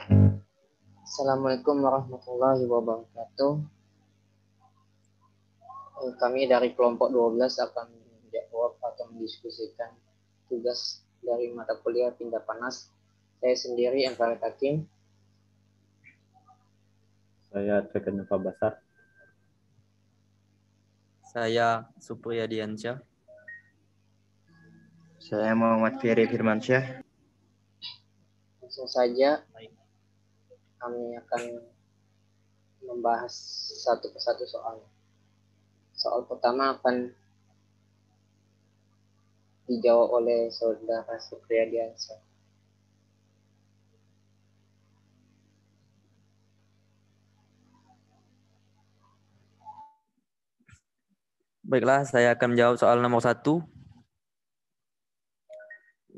Assalamualaikum warahmatullahi wabarakatuh. Kami dari kelompok 12 akan menjawab atau mendiskusikan tugas dari mata kuliah tindak panas. Saya sendiri Farid Hakim. Saya Tegan Fabasar. Saya Supriya Diansyah. Saya Muhammad Ferry Firmansyah. Langsung saja kami akan membahas satu persatu soal. Soal pertama akan dijawab oleh saudara Supriya Diansyah. Baiklah, saya akan menjawab soal nomor 1.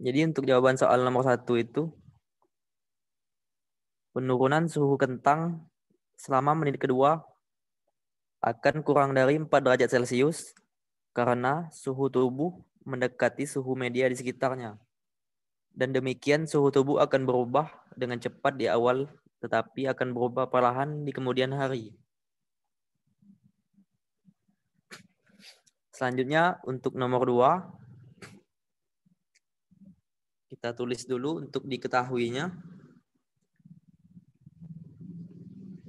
Jadi untuk jawaban soal nomor 1 itu, penurunan suhu kentang selama menit kedua akan kurang dari 4 derajat Celcius karena suhu tubuh mendekati suhu media di sekitarnya. Dan demikian suhu tubuh akan berubah dengan cepat di awal, tetapi akan berubah perlahan di kemudian hari. Selanjutnya untuk nomor 2, kita tulis dulu untuk diketahuinya.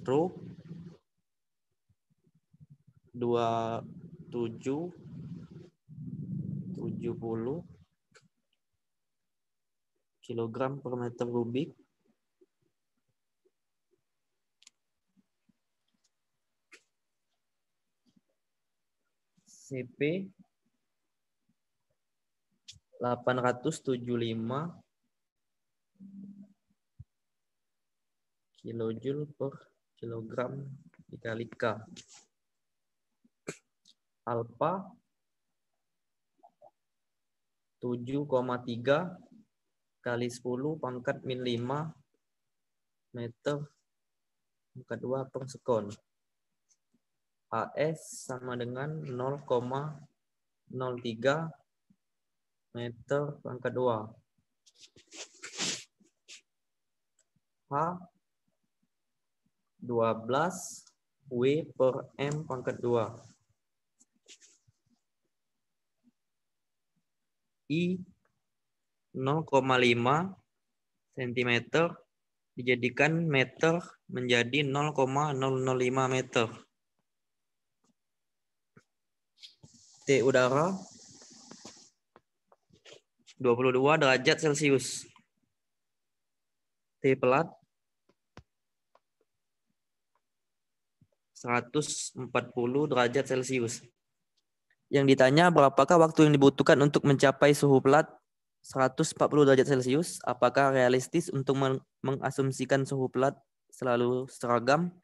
Rho 2770 kilogram per meter kubik CP 875 kilojoule per kilogram dikali K. Alpha 7,3 kali 10 pangkat min 5 meter pangkat 2 per sekon. AS sama dengan 0,03 meter pangkat 2. H 12 W per M pangkat 2. I 0,5 cm dijadikan meter menjadi 0,005 meter. T udara 22 derajat Celcius. T pelat 140 derajat Celcius. Yang ditanya berapakah waktu yang dibutuhkan untuk mencapai suhu pelat 140 derajat Celcius? Apakah realistis untuk mengasumsikan suhu pelat selalu seragam?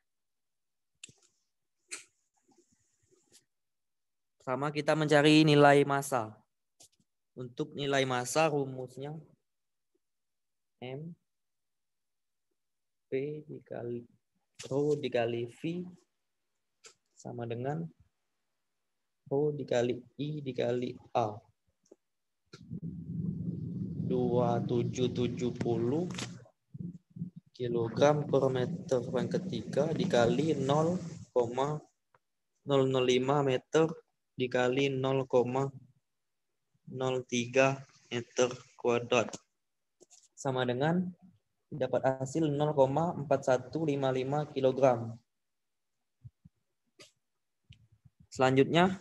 Pertama kita mencari nilai massa. Untuk nilai massa rumusnya M P dikali Rho dikali V sama dengan Rho dikali I dikali A. 2770 kilogram per meter pangkat 3 dikali 0,005 meter dikali 0,03 meter kuadrat sama dengan dapat hasil 0,4155 kilogram. Selanjutnya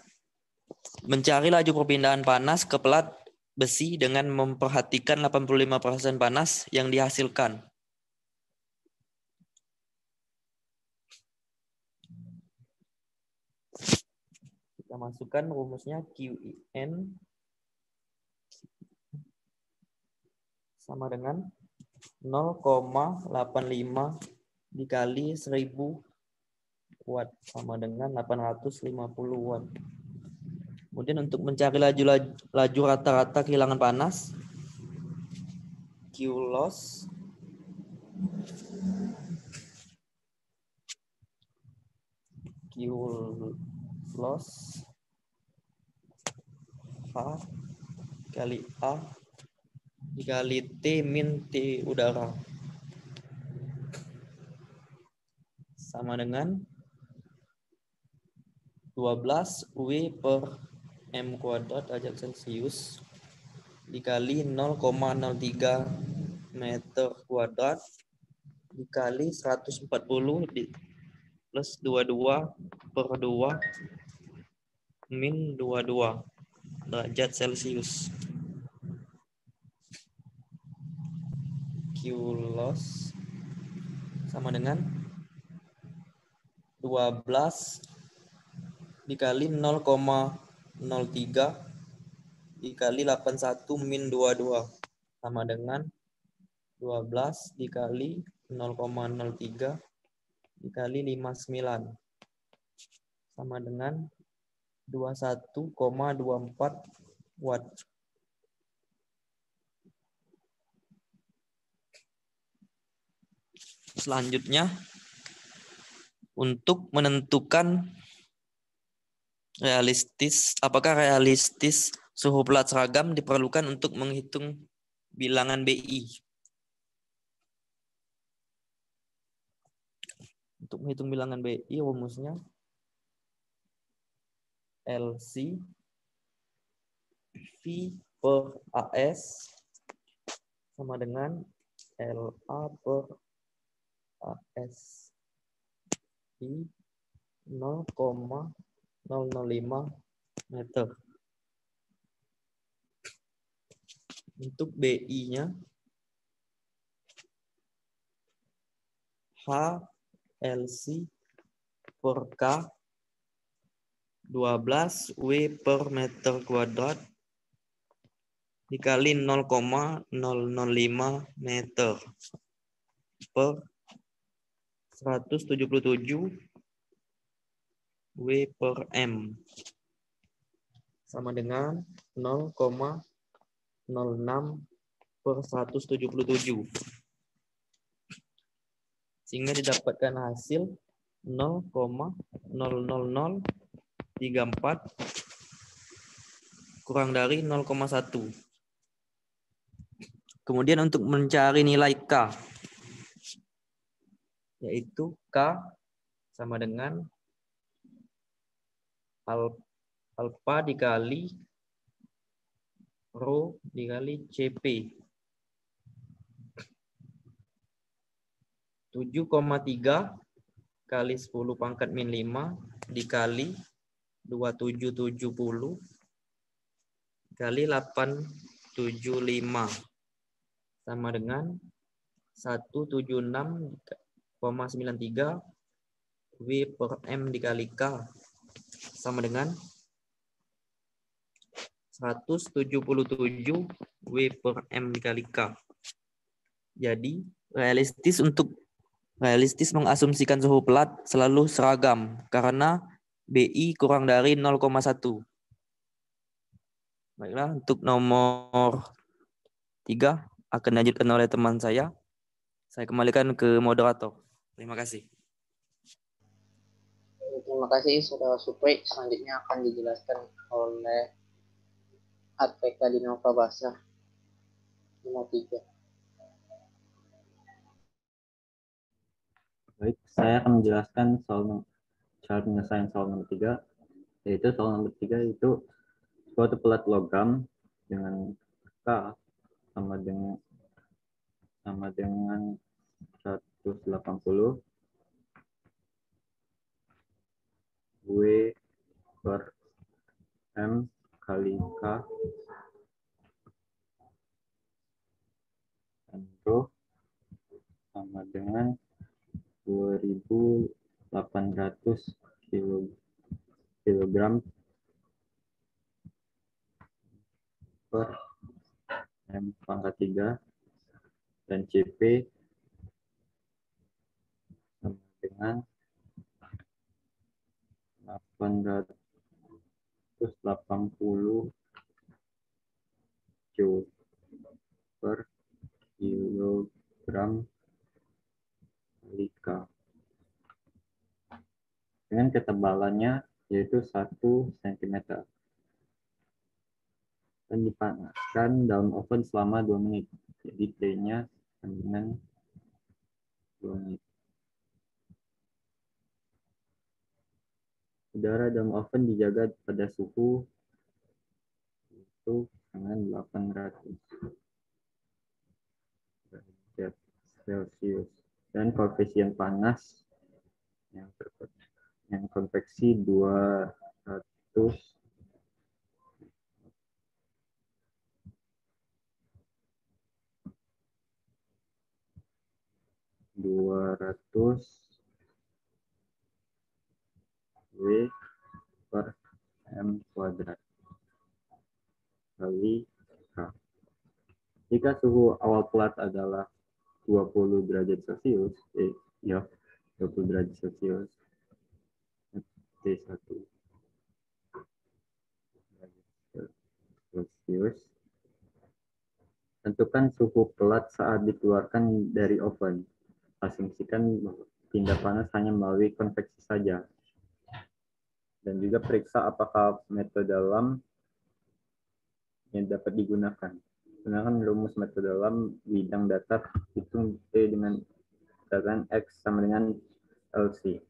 mencari laju perpindahan panas ke pelat besi dengan memperhatikan 85% panas yang dihasilkan. Kita masukkan rumusnya QIN sama dengan 0,85 dikali 1000 watt sama dengan 850 watt. Kemudian untuk mencari laju rata-rata kehilangan panas, Q loss H kali A dikali T min T udara. sama dengan 12 W per M kuadrat derajat Celcius dikali 0,03 meter kuadrat dikali 140 plus 22 per 2 min 22 derajat Celcius. Q loss sama dengan 12 dikali 0,03 dikali 81 min 22 sama dengan 12 dikali 0,03 dikali 59 sama dengan 21,24 watt. Selanjutnya, untuk menentukan apakah realistis suhu pelat seragam diperlukan untuk menghitung bilangan BI. Untuk menghitung bilangan BI, rumusnya LC V per AS sama dengan LA per AS I 0,005 meter. Untuk BI-nya HLC per K 12 W per meter kuadrat dikali 0,005 meter per 177 W per M sama dengan 0,06 per 177. Sehingga didapatkan hasil 0,00034 kurang dari 0,1. Kemudian untuk mencari nilai K, yaitu K sama dengan alfa dikali rho dikali CP. 7,3 kali 10 pangkat min 5 dikali 2770 kali 875 sama dengan 176,93 W per M dikali K sama dengan 177 W per M dikali K. Jadi realistis mengasumsikan suhu pelat selalu seragam karena BI kurang dari 0,1. Baiklah, untuk nomor 3 akan dilanjutkan oleh teman saya. Saya kembalikan ke moderator. Terima kasih. Terima kasih Saudara Supri. Selanjutnya akan dijelaskan oleh ATK Dinova Basar nomor 3. Baik, saya akan menjelaskan cara penyelesaian soal nomor 3, yaitu soal nomor 3 itu suatu pelat logam dengan K sama dengan 180 W per M kali K dan rho sama dengan 2.800 kilogram per M pangkat 3 dan CP sama dengan 880 Joule per kilogram kali K. Dengan ketebalannya yaitu 1 cm. Dan dipanaskan dalam oven selama 2 menit. Jadi T-nya dengan 2 menit. Udara dalam oven dijaga pada suhu itu dengan 800 derajat Celcius dan koefisien panas yang konveksi 200 W per M kuadrat kali K. Jika suhu awal pelat adalah 20 derajat Celcius, 20 derajat Celcius, T1 Celcius, tentukan suhu pelat saat dikeluarkan dari oven. Asumsikan tindak panas hanya melalui konveksi saja. Dan juga periksa apakah metode dalam yang dapat digunakan. Gunakan rumus metode dalam bidang datar, hitung T dengan takaran X sama dengan LC.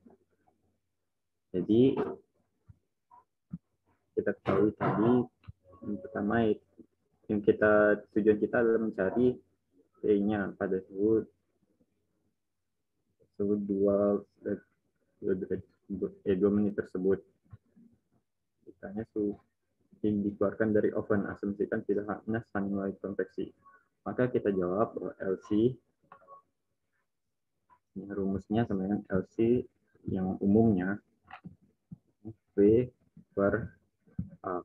Jadi kita ketahui tadi yang pertama yang tujuan kita adalah mencari T-nya pada suhu 2 menit tersebut. Ditanya suhu yang dikeluarkan dari oven, asumsikan tidak panas hanya melalui konveksi. Maka kita jawab bahwa LC, ini rumusnya sama dengan LC yang umumnya V per A.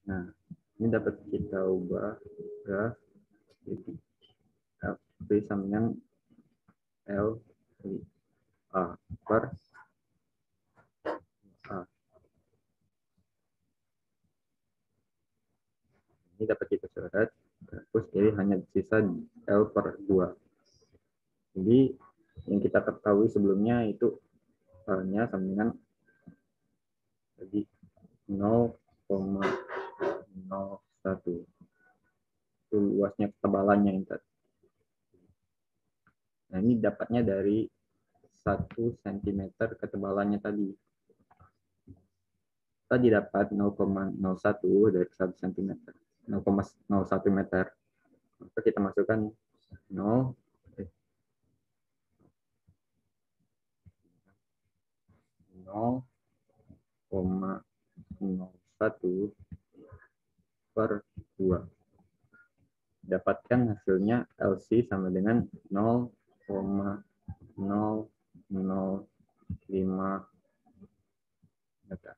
Nah, ini dapat kita ubah ke V sama dengan L A per A. Ini dapat kita coret, terus jadi hanya sisa L per 2. Jadi yang kita ketahui sebelumnya itu L-nya sama dengan jadi 0,01. Itu luasnya ketebalannya ini. Nah, ini dapatnya dari 1 cm ketebalannya tadi. Tadi dapat 0,01 dari 1 cm. 0,01 meter. Maka kita masukkan 0,01 per 2. Dapatkan hasilnya LC sama dengan 0,005 meter.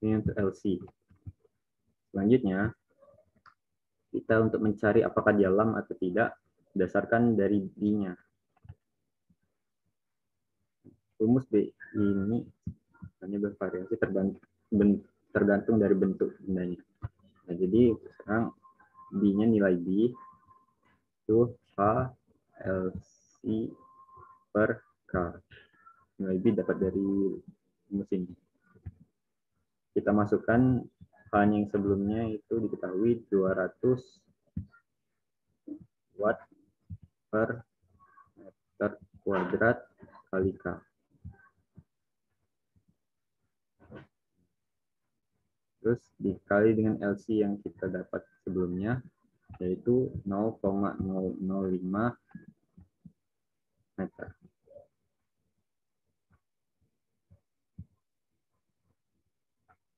Ini untuk LC. Selanjutnya, kita untuk mencari apakah dalam atau tidak, berdasarkan dari B-nya. Rumus B ini hanya bervariasi tergantung dari bentuk bendanya. Nah, jadi sekarang B-nya nilai B itu H LC per K. Nilai B dapat dari rumus ini. Kita masukkan H yang sebelumnya itu diketahui 200 watt per meter kuadrat kali K. Terus dikali dengan LC yang kita dapat sebelumnya, yaitu 0,005 meter.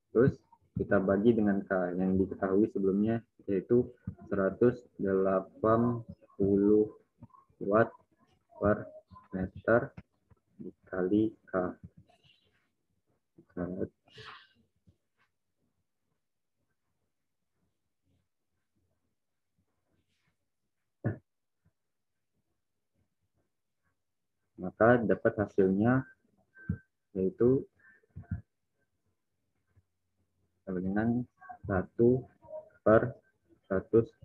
Terus kita bagi dengan K yang diketahui sebelumnya, yaitu 180 watt per meter dikali K. Maka dapat hasilnya yaitu sama dengan 1 per 180.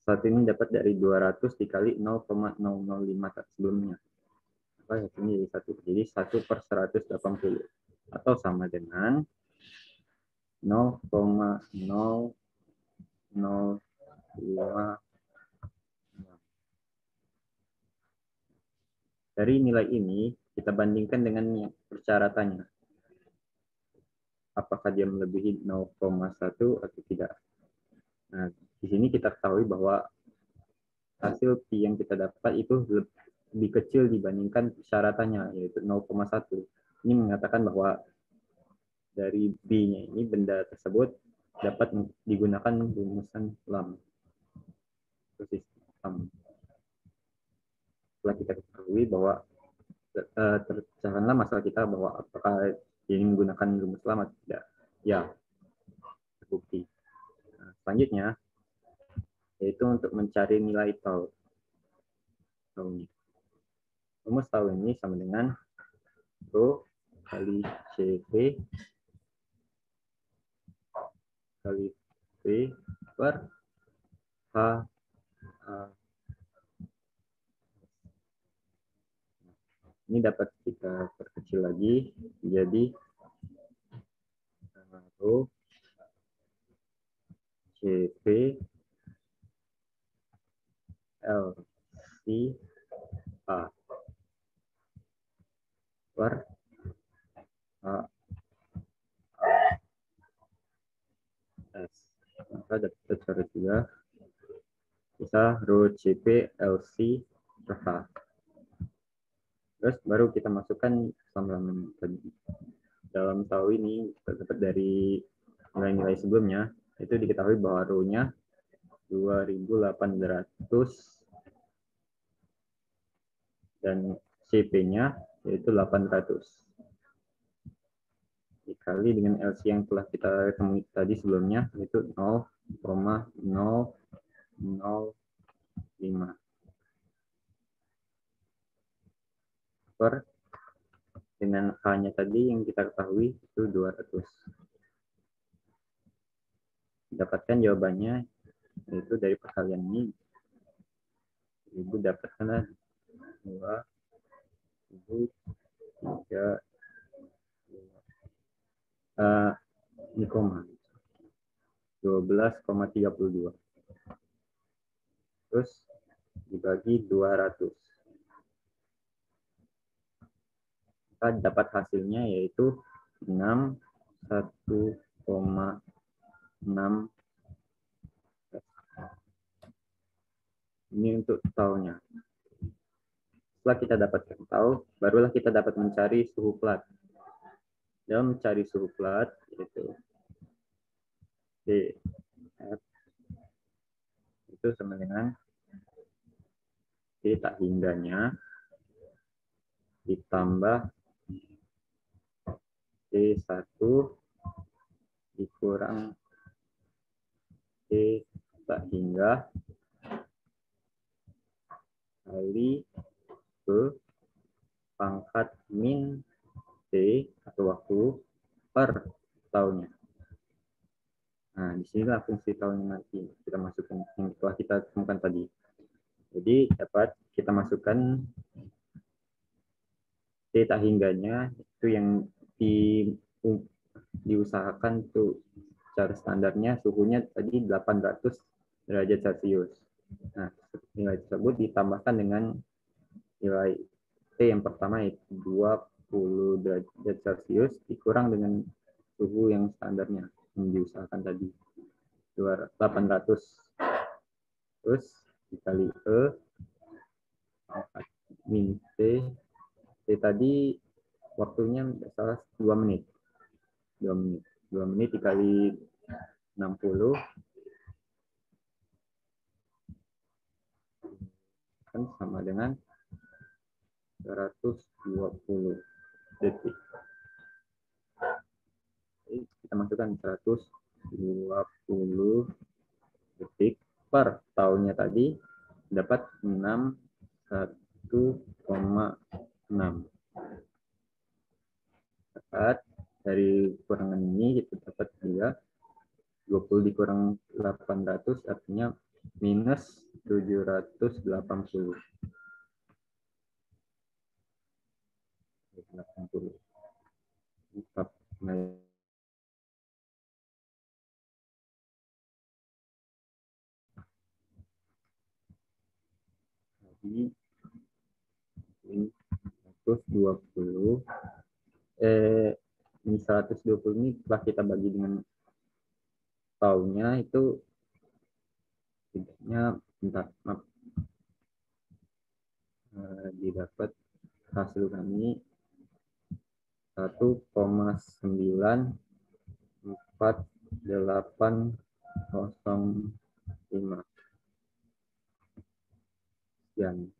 Saat ini dapat dari 200 dikali 0,005 sebelumnya. Maka hasilnya jadi 1. Jadi 1 per 180. Atau sama dengan 0,005. Dari nilai ini, kita bandingkan dengan persyaratannya. Apakah dia melebihi 0,1 atau tidak. Nah, di sini kita ketahui bahwa hasil Pi yang kita dapat itu lebih kecil dibandingkan persyaratannya, yaitu 0,1. Ini mengatakan bahwa dari B-nya ini, benda tersebut dapat digunakan rumusan LAM. Setelah kita ketahui bahwa terpecahkanlah masalah kita bahwa apakah ini menggunakan rumus LAM atau tidak. Ya, terbukti. Nah, selanjutnya, yaitu untuk mencari nilai tau. Rumus tau ini sama dengan Rho kali CP kali V per H. Ini dapat kita perkecil lagi jadi Rho CP L C A per H S. Maka dapat cara juga bisa Rho CP LC per H. Terus baru kita masukkan sambungan tadi. Dalam tahu ini kita dapat dari nilai-nilai sebelumnya, itu diketahui bahwa Rho-nya 2.800 dan CP-nya yaitu 800. Dikali dengan LC yang telah kita temui tadi sebelumnya, yaitu 0,005 per dengan H-nya tadi yang kita ketahui itu 200. Dapatkan jawabannya yaitu dari perkalian ini Ibu dapatkan 2.3 ini koma 12,32 terus dibagi 200. Kita dapat hasilnya yaitu 61,6. Ini untuk taunya. Setelah kita dapatkan tau, barulah kita dapat mencari suhu plat. Dalam mencari suhu plat, yaitu df itu sama dengan T tak hingganya ditambah T1 dikurang T tak hingga kali ke pangkat min T atau waktu per tahunnya. Nah, di sinilah fungsi tahunnya nanti kita masukkan yang telah kita temukan tadi. Jadi dapat kita masukkan T tak hingganya itu yang diusahakan tuh cara standarnya suhunya tadi 800 derajat Celcius. Nah, nilai tersebut ditambahkan dengan nilai T yang pertama yaitu 20 derajat Celcius dikurang dengan suhu yang standarnya yang diusahakan tadi 800 terus dikali min T tadi waktunya salah 2 menit 2 menit dikali 60 kan sama dengan 120 detik. Jadi kita masukkan 120 detik per tahunnya tadi dapat 61,6. Dapat dari kurangan ini kita dapat juga 20 dikurang 800 artinya minus 780. 80. Jadi ini 120 ini 120 ini setelah kita bagi dengan tahunnya itu tidaknya didapat hasil kami 1,94805 sekian.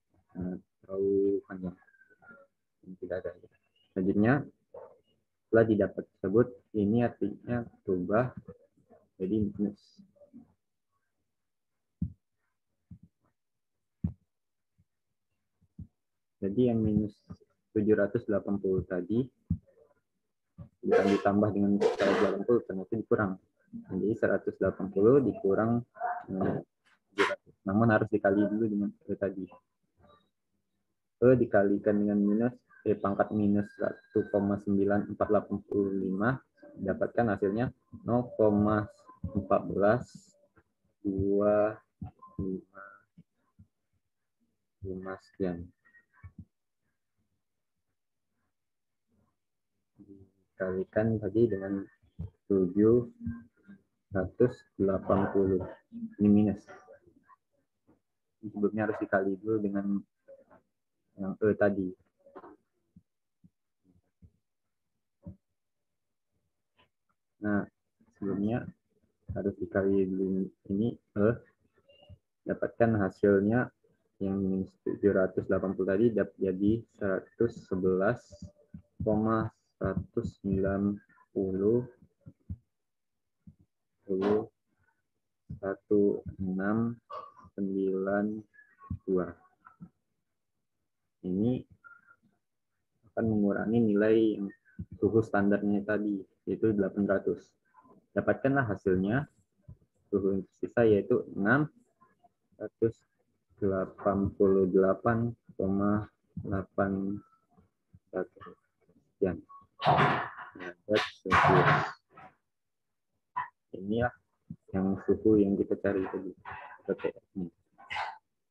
Terlalu panjang, tidak ada. Selanjutnya setelah didapat tersebut, ini artinya berubah jadi minus. Jadi yang minus 780 tadi bukan ditambah dengan 180, ternyata dikurang. Jadi 180 dikurang 700. Namun harus dikali dulu dengan tadi. Dikalikan dengan pangkat minus 1,9485, dapatkan hasilnya 0,1425 sekian. Dikalikan tadi dengan 780. Ini minus. Sebelumnya harus dikali dulu dengan yang tadi. Nah, sebelumnya harus dikali dulu ini dapatkan hasilnya yang minus 780 tadi dapat jadi 111,190,1692. Ini akan mengurangi nilai suhu standarnya tadi, yaitu 800. Dapatkanlah hasilnya, suhu yang tersisa yaitu 688,81 sekian. Inilah yang suhu yang kita cari tadi.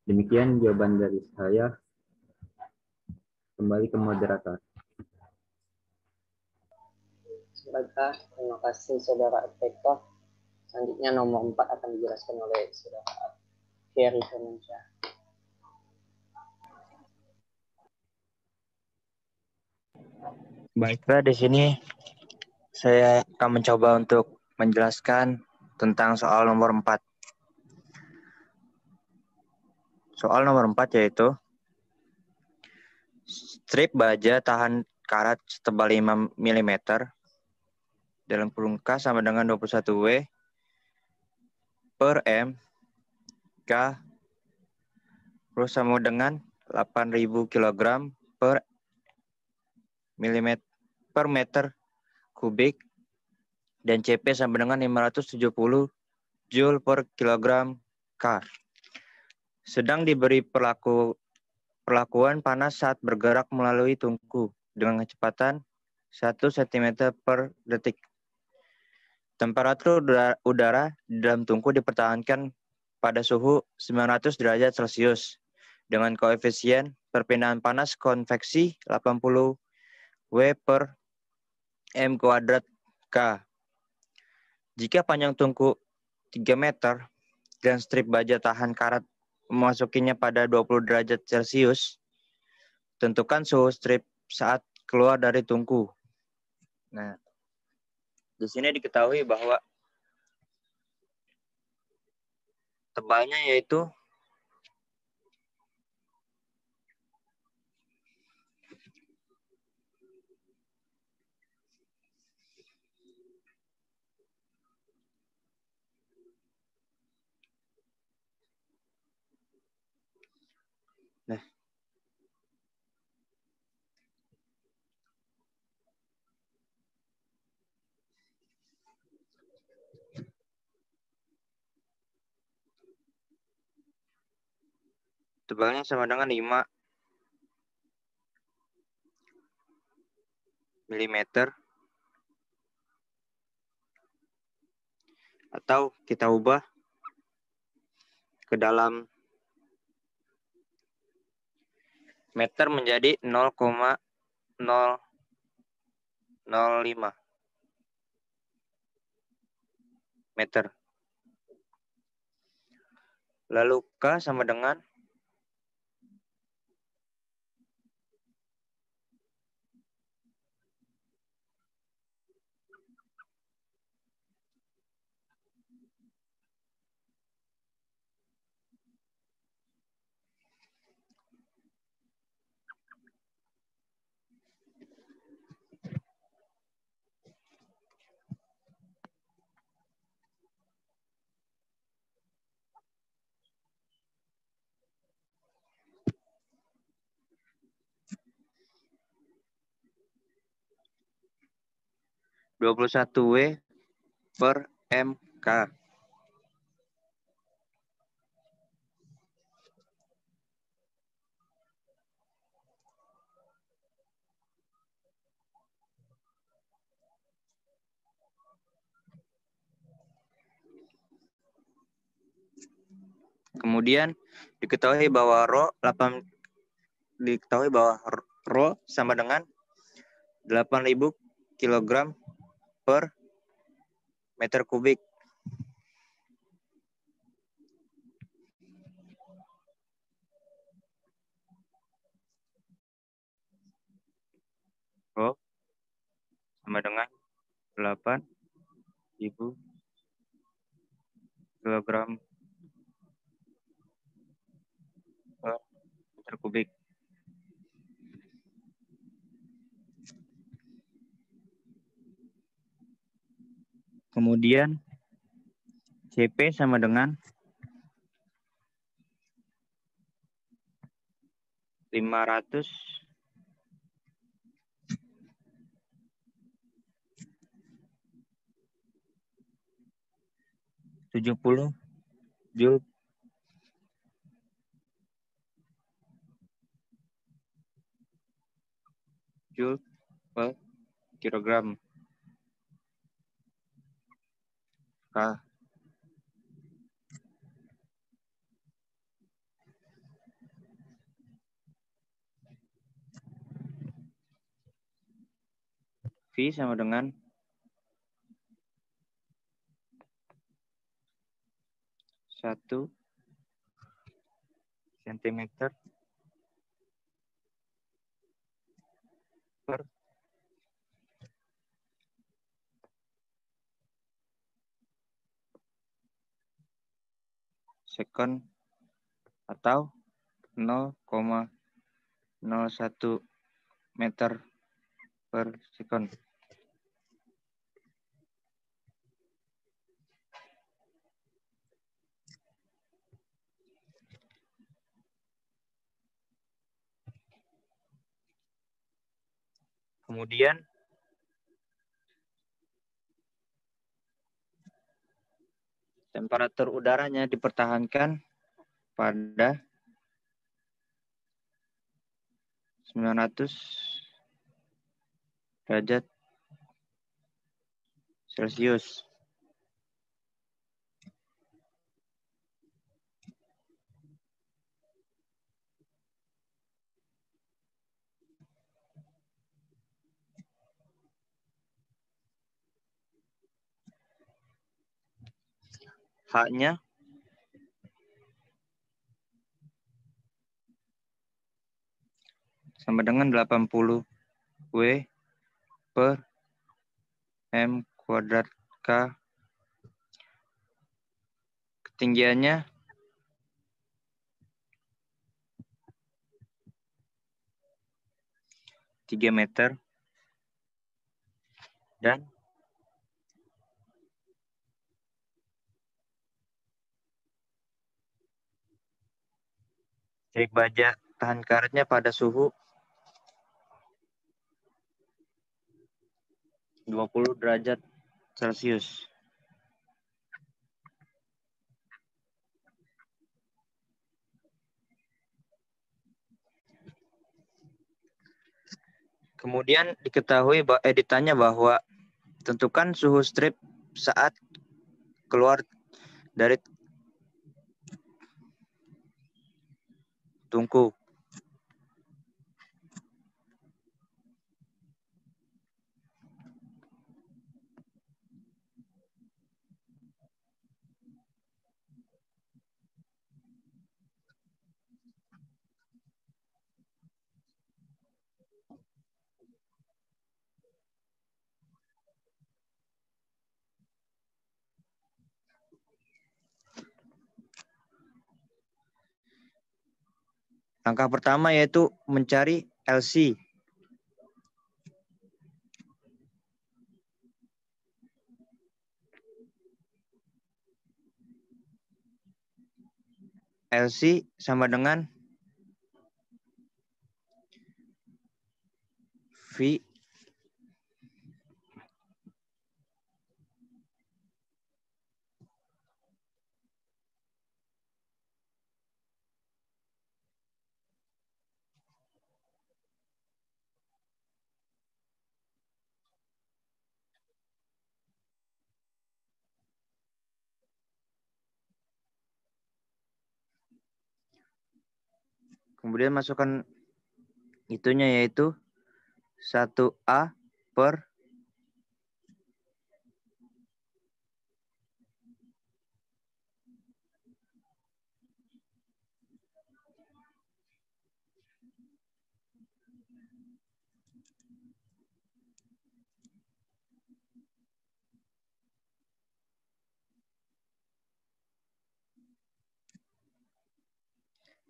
Demikian jawaban dari saya. Kembali ke moderator. Baiklah, terima kasih Saudara Tektoh. Selanjutnya nomor 4 akan dijelaskan oleh Saudara Ferry Firmansyah. Baiklah, di sini saya akan mencoba untuk menjelaskan tentang soal nomor 4. Soal nomor 4 yaitu strip baja tahan karat setebal 5 mm dalam kurung K sama dengan 21 W per M K terus sama dengan 8.000 kg per meter kubik dan CP sama dengan 570 Joule per kilogram K. Sedang diberi perlakuan panas saat bergerak melalui tungku dengan kecepatan 1 cm per detik. Temperatur udara di dalam tungku dipertahankan pada suhu 900 derajat Celcius dengan koefisien perpindahan panas konveksi 80 W per M kuadrat K. Jika panjang tungku 3 meter dan strip baja tahan karat memasukinya pada 20 derajat Celcius, tentukan suhu strip saat keluar dari tungku. Nah, di sini diketahui bahwa tebalnya yaitu tebalnya sama dengan 5 mm atau kita ubah ke dalam meter menjadi 0,005 meter. Lalu K sama dengan 21W per MK. Kemudian diketahui bahwa Rho sama dengan 8.000 kg per meter kubik. Rho sama dengan 8.000 kg per meter kubik. Kemudian CP sama dengan 570 Joule per kilogram K. V sama dengan 1 cm per second atau 0,01 meter per second. Kemudian temperatur udaranya dipertahankan pada 900 derajat Celcius. H-nya sama dengan 80 W per M kuadrat K. Ketinggiannya 3 meter dan cek baja tahan karetnya pada suhu 20 derajat Celcius. Kemudian ditanya bahwa tentukan suhu strip saat keluar dari tungku. Langkah pertama yaitu mencari LC. LC sama dengan V kemudian masukkan itunya yaitu 1A per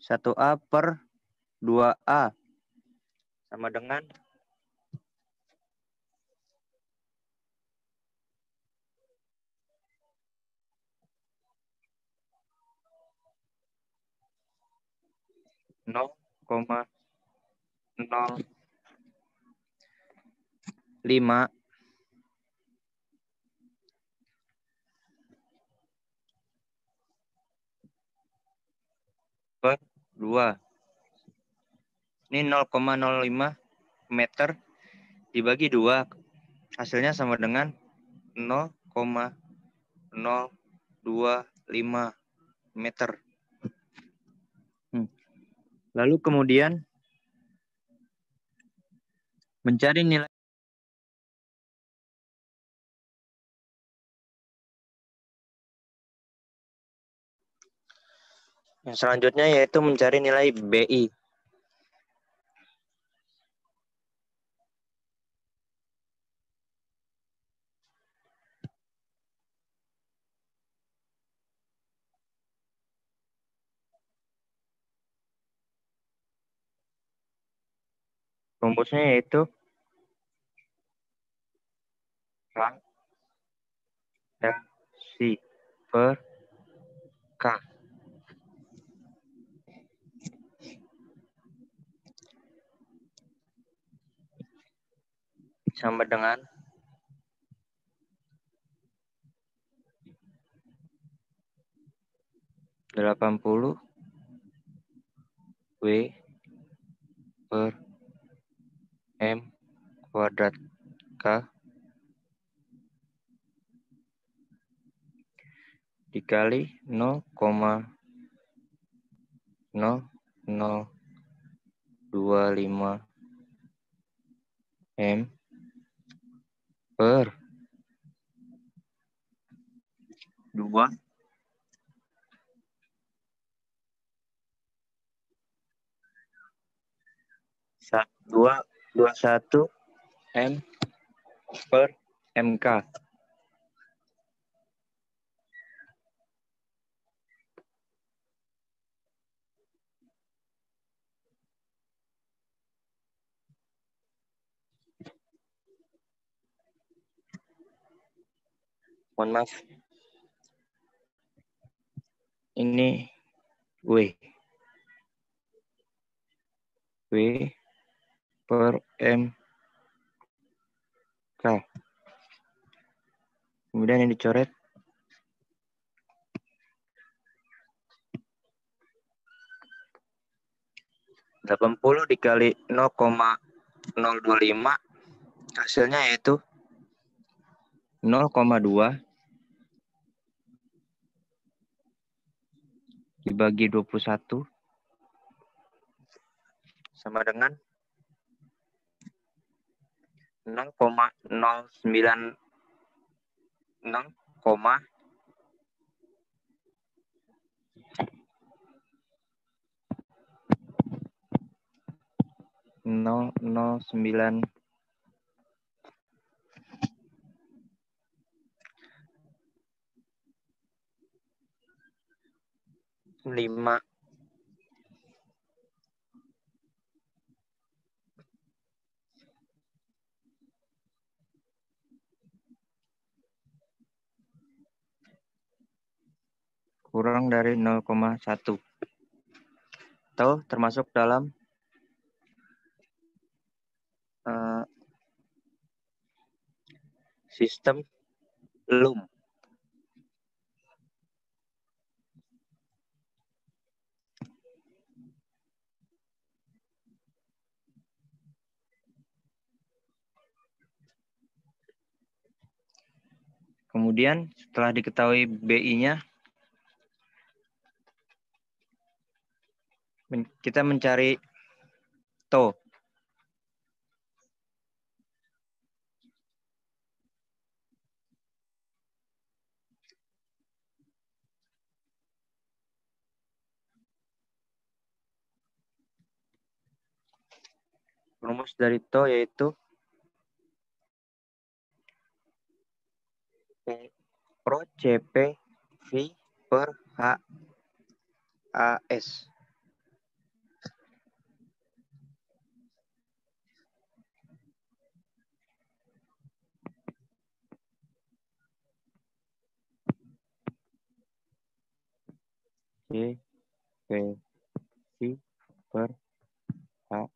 1A per 2A sama dengan 0,05 per 2. Ini 0,05 meter dibagi 2. Hasilnya sama dengan 0,025 meter. Lalu kemudian mencari nilai yang selanjutnya yaitu mencari nilai BI. Rumusnya yaitu LC per K. Sama dengan 80 W per M kuadrat K dikali 0,0025 M per 2 21 M per MK. Mohon maaf. Ini W per M K. Kemudian yang dicoret 80 dikali 0,025 hasilnya yaitu 0,2 dibagi 21 sama dengan 0,096 009 5 kurang dari 0,1 atau termasuk dalam sistem LUM. Kemudian setelah diketahui BI-nya, kita mencari TO. Rumus dari TO yaitu Rho CP V per HAS. CP V per HAS.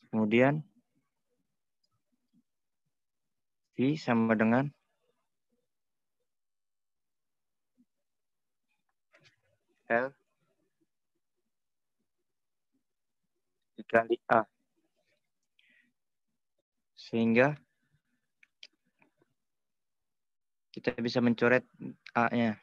Kemudian V sama dengan L dikali A. Sehingga kita bisa mencoret A-nya.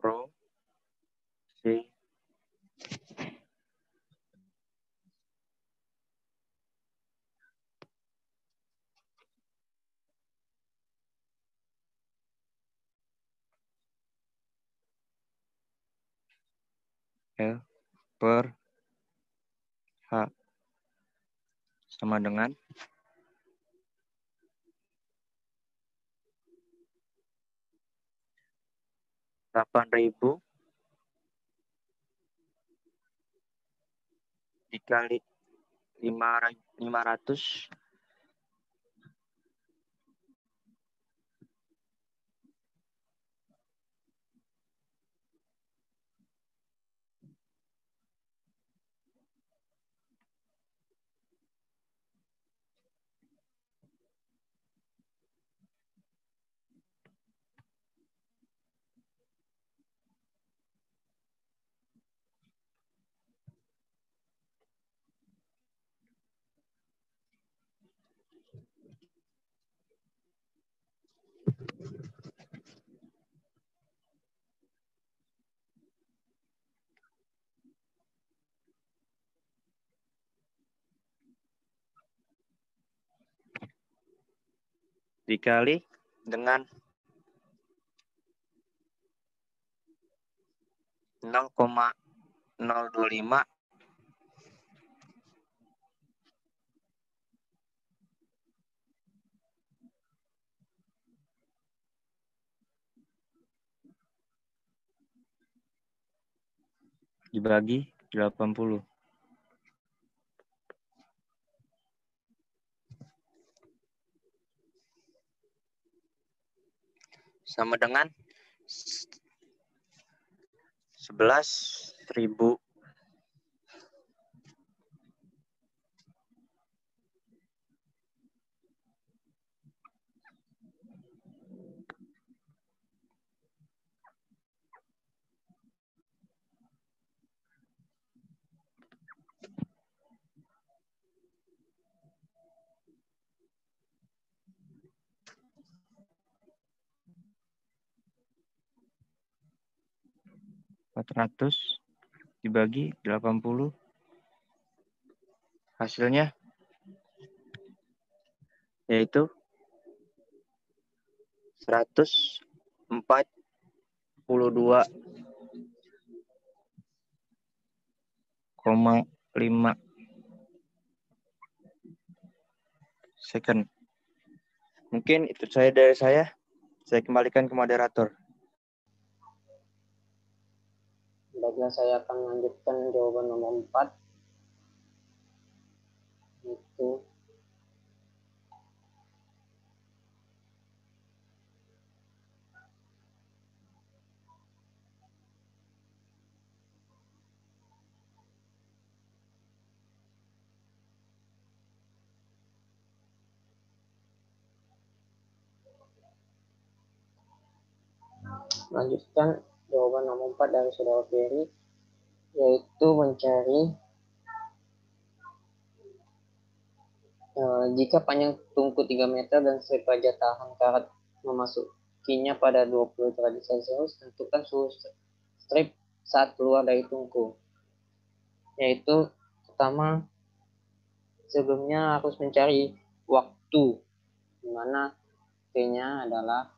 Rho C L per H sama dengan 8.000 dikali 500 dikali dengan 0,025 dibagi 80. Sama dengan 11.000. 400 dibagi 80. Hasilnya yaitu 142,5 second. Mungkin itu saja dari saya. Saya kembalikan ke moderator. Baiklah, saya akan melanjutkan jawaban nomor 4. Itu melanjutkan jawaban nomor 4 dari saudara Ferry, yaitu mencari jika panjang tungku 3 meter dan sepaja tahan karat memasukinya pada 20 derajat Celcius, tentukan suhu strip saat keluar dari tungku. Yaitu pertama, sebelumnya harus mencari waktu, di mana T-nya adalah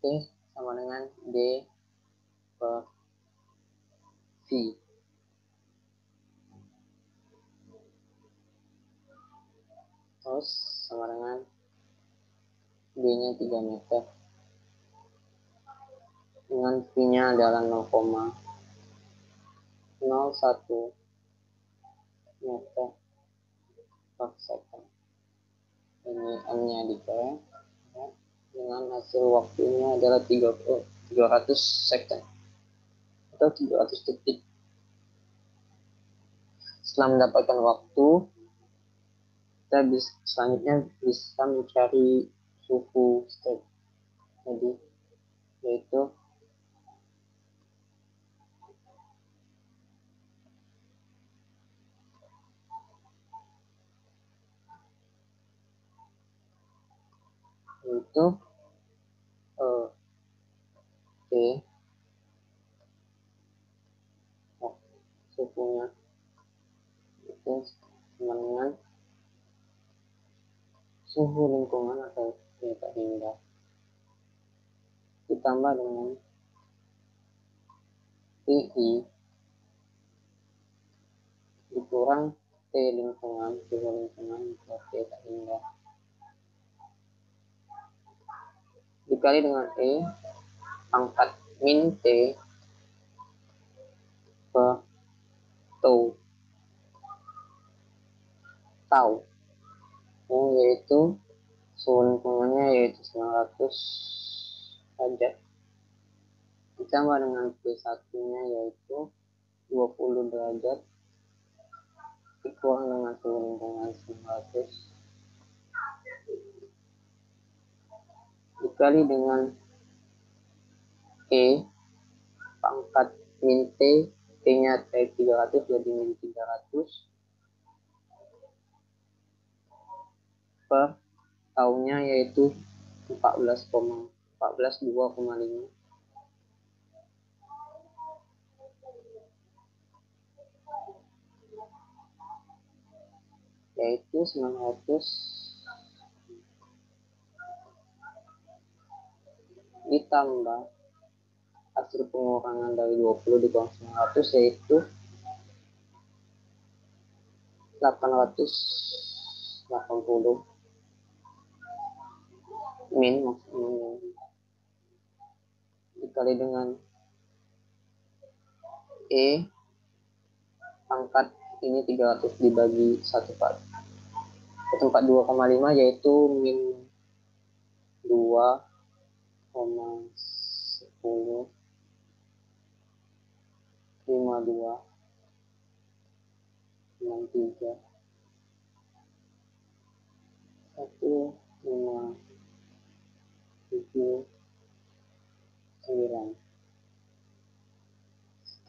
T sama dengan D per V. Terus sama dengan D-nya 3 meter. Dengan V-nya adalah 0,01 meter per second. Ini M-nya dikerek. Dengan hasil waktunya adalah 300 second atau 300 detik. Setelah mendapatkan waktu, kita selanjutnya bisa mencari suhu strip. Jadi yaitu T suhunya itu sama dengan suhu lingkungan atau delta rendah ditambah dengan TI dikurang T lingkungan, suhu lingkungan atau delta rendah dikali dengan E pangkat min T per tau, yaitu suhu lingkungannya yaitu 900 derajat ditambah dengan P1 nya yaitu 20 derajat dikurang dengan suhu lingkungan 900 dikali dengan E pangkat min T, T nya 300 jadi min 300 per tahunnya yaitu 2,5 yaitu 900 ditambah hasil pengurangan dari 20 dikurang 900 yaitu 880 min maksudnya dikali dengan E pangkat ini 300 dibagi 1/4 tempat 2,5 yaitu min 2,10 52 63 157 9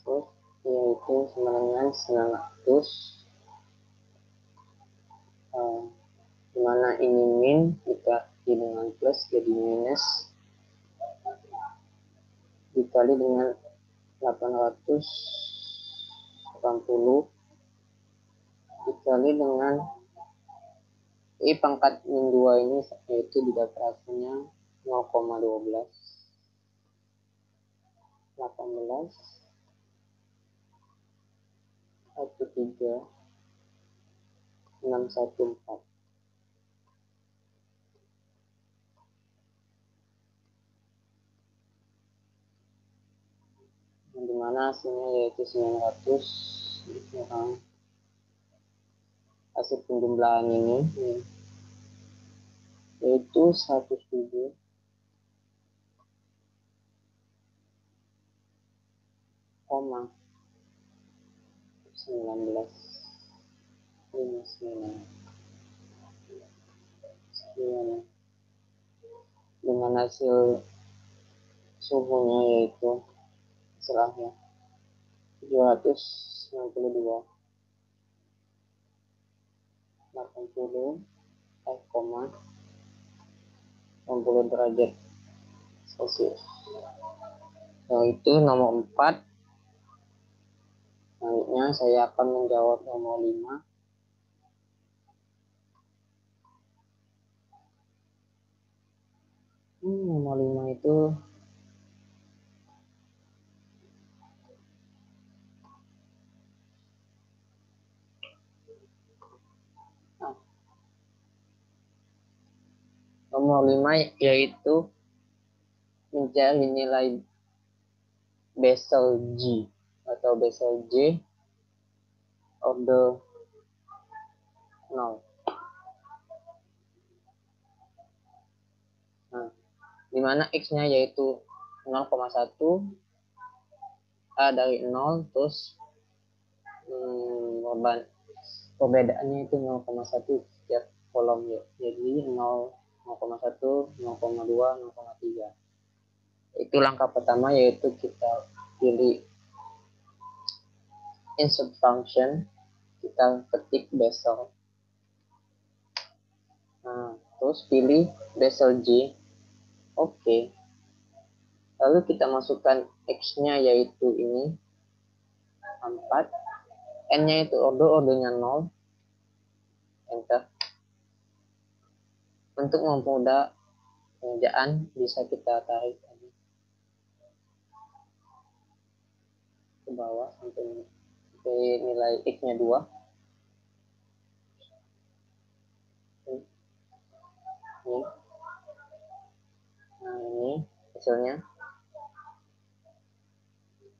terus yaitu sama dengan 900 dimana ini min kita I dengan plus jadi minus dikali dengan 880 dikali dengan I pangkat min 2 ini, yaitu didapat hasilnya 0,12 18 13 614. Di mana hasilnya yaitu 900 dikurang hasil penjumlahan ini yaitu 17 koma 19 minus 9 dengan hasil suhunya yaitu hasilnya 792 80 60 derajat Celcius. Itu nomor 4. Selanjutnya saya akan menjawab nomor 5. Nomor 5 itu nomor 5 yaitu mencari nilai Bessel G atau Bessel J order 0. Nah, di mana X-nya yaitu 0,1, A dari 0, terus perbedaannya itu 0,1 setiap kolom ya. Jadi 0,1, 0,2, 0,3. Itu langkah pertama, yaitu kita pilih insert function, kita ketik Bessel. Nah, terus pilih Bessel J. Oke. Lalu kita masukkan X-nya yaitu ini 4, N-nya itu ordernya 0. Enter. Untuk mempermudah pengerjaan bisa kita tarik ke bawah sampai nilai X-nya 2. Nah, ini hasilnya.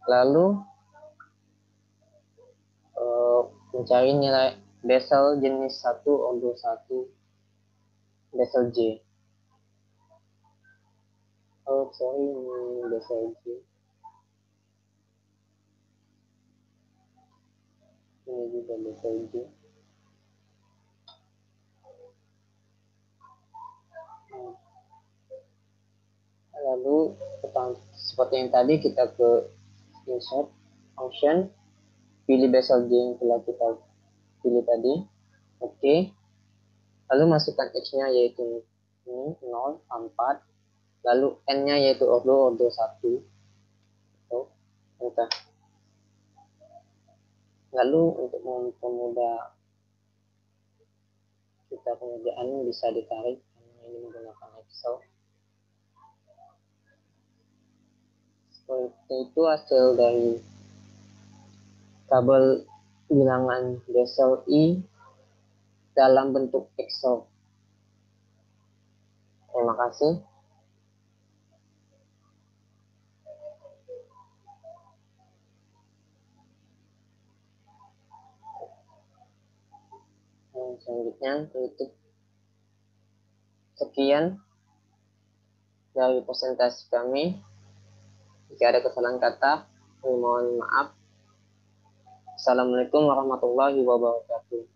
Lalu mencari nilai Bessel jenis 1 order 1 Bessel J. Ini Bessel J. Ini juga Bessel J. Lalu seperti yang tadi, kita ke insert function, pilih Bessel J yang telah kita pilih tadi. Oke. Lalu masukkan X-nya yaitu ini 0, 4. Lalu N-nya yaitu order 1. Enter. Lalu untuk mempermudah kita pengerjaan bisa ditarik, ini menggunakan Excel. Seperti itu hasil dari tabel bilangan Bessel I dalam bentuk Excel. Terima kasih. Selanjutnya tutup. Sekian dari presentasi kami. Jika ada kesalahan kata, mohon maaf. Assalamualaikum warahmatullahi wabarakatuh.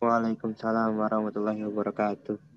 Waalaikumsalam warahmatullahi wabarakatuh.